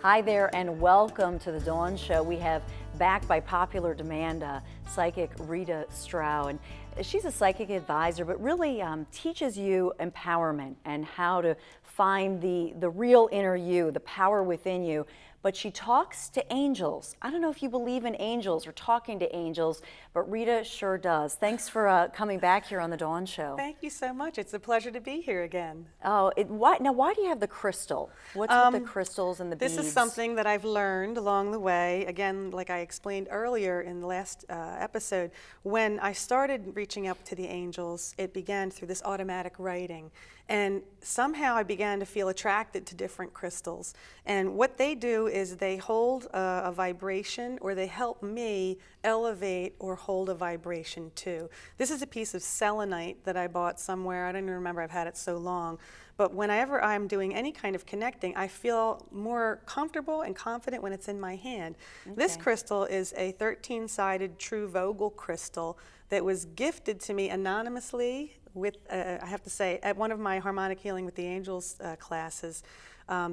Hi there and welcome to the Dawn Show. We have back by popular demand psychic Rita Strau, and she's a psychic advisor but really teaches you empowerment and how to find the real inner you, the power within you. But she talks to angels. I don't know if you believe in angels or talking to angels, but Rita sure does. Thanks for coming back here on the Dawn Show. Thank you so much. It's a pleasure to be here again. Oh, why do you have the crystal? What's with the crystals and the beads? This is something that I've learned along the way. Again, like I explained earlier in the last episode, when I started reaching up to the angels, it began through this automatic writing. And somehow I began to feel attracted to different crystals. And what they do is they hold a vibration, or they help me elevate or hold a vibration too. This is a piece of selenite that I bought somewhere. I don't even remember, I've had it so long. But whenever I'm doing any kind of connecting, I feel more comfortable and confident when it's in my hand. Okay. This crystal is a 13-sided true Vogel crystal that was gifted to me anonymously with, I have to say, at one of my Harmonic Healing with the Angels classes.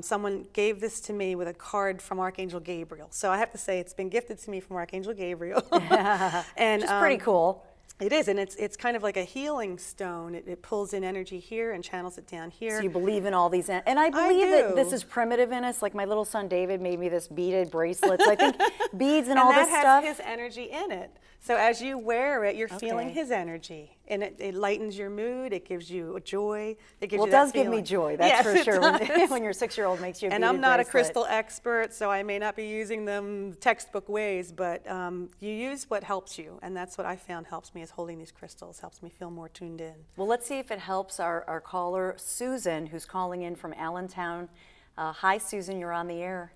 Someone gave this to me with a card from Archangel Gabriel. So I have to say it's been gifted to me from Archangel Gabriel. And it's pretty cool. It is, and it's kind of like a healing stone. It pulls in energy here and channels it down here. So you believe in all these, and I believe that this is primitive in us. Like my little son David made me this beaded bracelet. So I think beads and all this stuff. And that has his energy in it. So as you wear it, you're feeling his energy, and it lightens your mood. It gives you joy. It gives you that does give me joy. That's for sure. When your 6-year-old makes you a beaded bracelet. And I'm not a bracelet. crystal expert, so I may not be using them textbook ways, but you use what helps you, and that's what I found helps me, is holding these crystals. Helps me feel more tuned in. Well, let's see if it helps our caller, Susan, who's calling in from Allentown. Hi, Susan, you're on the air.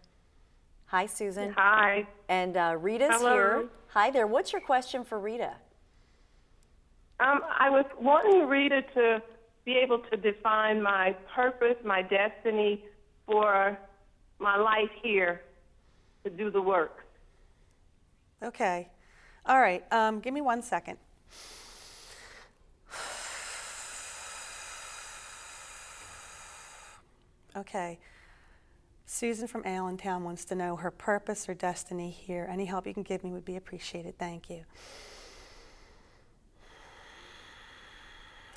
Hi, Susan. Hi. And Rita's here. Hi there. What's your question for Rita? I was wanting Rita to be able to define my purpose, my destiny for my life here to do the work. Okay. All right. Give me 1 second. Okay. Susan from Allentown wants to know her purpose or destiny here. Any help you can give me would be appreciated. Thank you.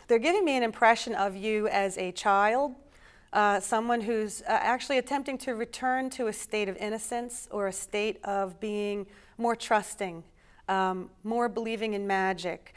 They're giving me an impression of you as a child, someone who's actually attempting to return to a state of innocence or a state of being more trusting, more believing in magic,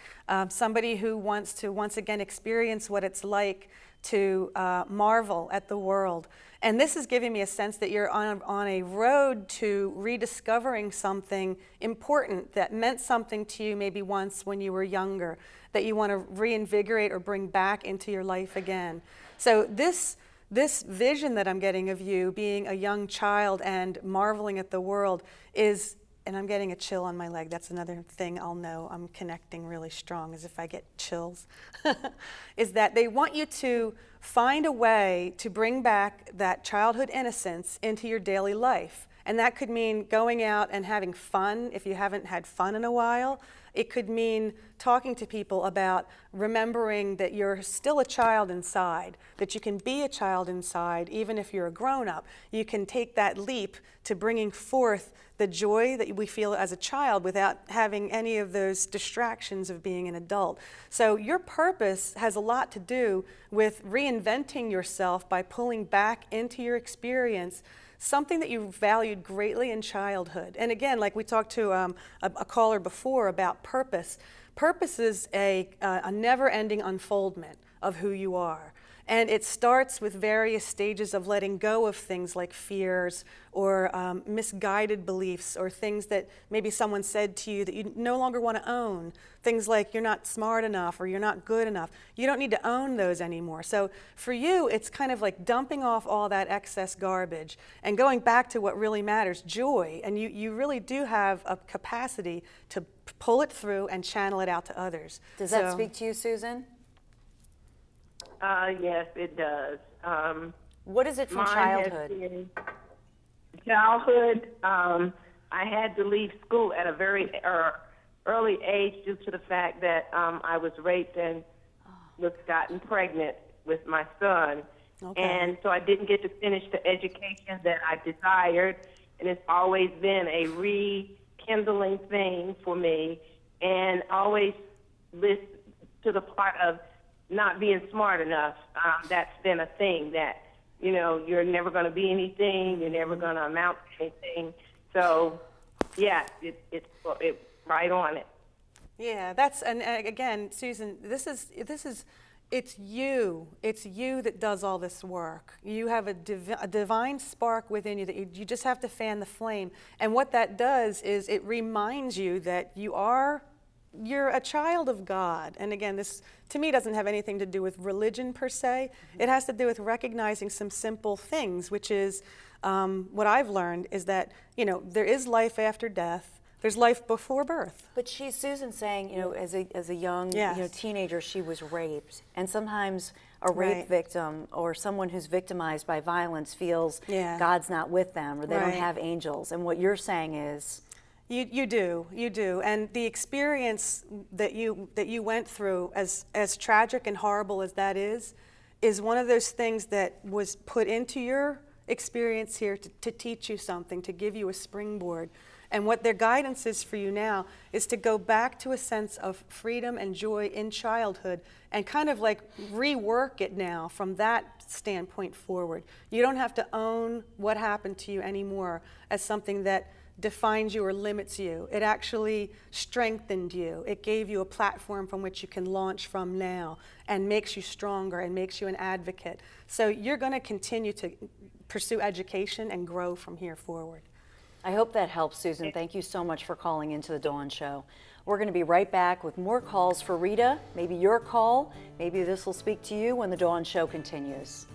somebody who wants to once again experience what it's like to marvel at the world. And this is giving me a sense that you're on a road to rediscovering something important that meant something to you maybe once when you were younger, that you want to reinvigorate or bring back into your life again. So this vision that I'm getting of you being a young child and marveling at the world is, and I'm getting a chill on my leg. That's another thing I'll know I'm connecting really strong, is if I get chills, is that they want you to find a way to bring back that childhood innocence into your daily life. And that could mean going out and having fun if you haven't had fun in a while. It could mean talking to people about remembering that you're still a child inside, that you can be a child inside even if you're a grown-up. You can take that leap to bringing forth the joy that we feel as a child without having any of those distractions of being an adult. So your purpose has a lot to do with reinventing yourself by pulling back into your experience something that you valued greatly in childhood. And again, like we talked to a caller before about purpose. Purpose is a never-ending unfoldment of who you are. And it starts with various stages of letting go of things like fears or misguided beliefs or things that maybe someone said to you that you no longer want to own. Things like you're not smart enough or you're not good enough. You don't need to own those anymore. So for you, it's kind of like dumping off all that excess garbage and going back to what really matters, joy. And you really do have a capacity to pull it through and channel it out to others. Does that speak to you, Susan? Yes, it does. What is it from childhood? Childhood, I had to leave school at a very early age due to the fact that I was raped and was gotten pregnant with my son. Okay. And so I didn't get to finish the education that I desired, and it's always been a rekindling thing for me, and always list to the part of not being smart enough. That's been a thing that, you know, you're never going to be anything, you're never going to amount to anything. So, yeah, it's right on it. Yeah, that's, and again, Susan, it's you that does all this work. You have a divine spark within you that you just have to fan the flame. And what that does is it reminds you that you're a child of God. And again, this to me doesn't have anything to do with religion per se. It has to do with recognizing some simple things, which is what I've learned is that, you know, there is life after death. There's life before birth. But Susan's saying, you know, as a young Yes. teenager, she was raped. And sometimes a rape Right. victim or someone who's victimized by violence feels Yeah. God's not with them or they don't Right. have angels. And what you're saying is, You do, and the experience that you went through, as tragic and horrible as that is one of those things that was put into your experience here to teach you something, to give you a springboard. And what their guidance is for you now is to go back to a sense of freedom and joy in childhood and kind of like rework it now from that standpoint forward. You don't have to own what happened to you anymore as something that defines you or limits you. It actually strengthened you. It gave you a platform from which you can launch from now and makes you stronger and makes you an advocate. So you're going to continue to pursue education and grow from here forward. I hope that helps, Susan. Thank you so much for calling into the Dawn Show. We're going to be right back with more calls for Rita. Maybe your call. Maybe this will speak to you when the Dawn Show continues.